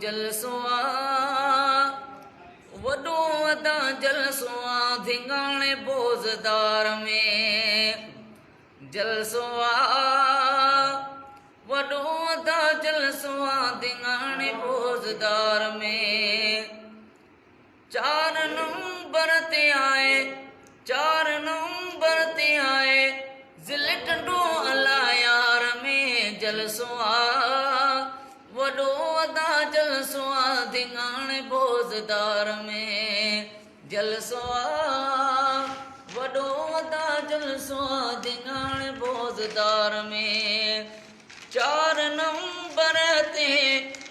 जलसो आ वॾो वॾा जलसो आ धिंगाणे बोज़दार में जलसो आ वॾो वॾा जलसो आ धिंगाणे बोज़दार में 4 नंबर ते आए 4 नंबर ते आए ज़िल टंडो अला यार में जलसो आ वॾो वॾा जलसो आ धिंगाणे बोज़दार में जलसो आ वॾो वॾा जलसो आ धिंगाणे बोज़दार में 4 नंबर ते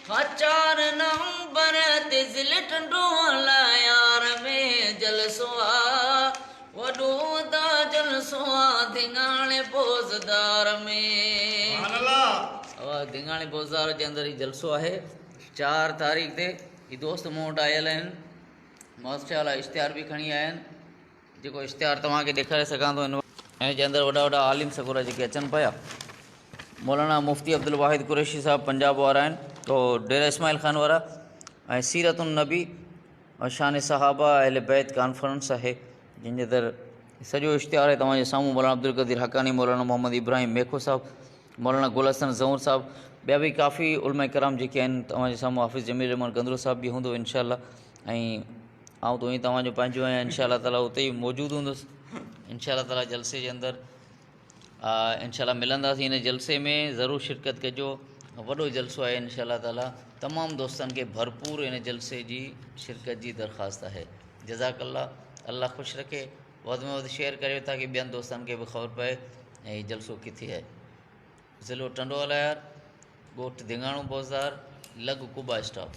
4 नंबर ते ज़िल टंडो अला यार में जलसो आ वॾो वॾा जलसो आ धिंगाणे बोज़दार में धिंगाणे बोज़दार जे अंदरि ही जलसो आहे 4 तारीख़ ते ही दोस्त मूं वटि आयल आहिनि मास्टर इश्तिहार बि खणी आया आहिनि जेको इश्तिहार तव्हांखे ॾेखारे सघां थो हिन जे अंदरि वॾा वॾा आलिम सगुर जेके अचनि पिया मौलाना मुफ्ती अब्दुल वाहिद कुरैशी साहब पंजाब वारा आहिनि तो डेरा इस्माइल ख़ान वारा ऐं सीरतुन नबी और शान सहाबा अहले बैत कॉन्फ्रेंस आहे जंहिंजे अंदरि सॼो इश्तिहार आहे तव्हांजे साम्हूं मौलाना अब्दुल क़दीर हक़ानी मौलाना मोहम्मद इब्राहिम मेखो साहब मौलाना गुल हसन ज़हूर साहब ॿिया बि काफ़ी उलमा कराम जेके आहिनि तव्हांजे साम्हूं हाफ़िज़ जमील रहमान गंदरू साहब बि हूंदो इंशाअल्लाह ऐं आउं तो ईअं तव्हांजो पंहिंजो आहियां इंशाअल्लाह ताला उते ई मौजूदु हूंदुसि इंशाअल्लाह ताला जलसे जे अंदरि इंशाअल्लाह मिलंदासीं हिन जलसे में ज़रूरु शिरकत कजो वॾो जलसो आहे इंशाअल्लाह ताला तमामु दोस्तनि खे भरपूर हिन जलसे जी शिरकत जी दरख़्वास्त आहे जज़ाकल्ला अल्लाह ख़ुशि रखे वधि में वधि शेयर करियो ताकी ॿियनि दोस्तनि खे बि ख़बर पए ऐं हीउ जलसो किथे आहे ज़िलो टंडो अलायार ॻोठ धिंगाणो बोज़दार लॻ कुबा स्टॉप।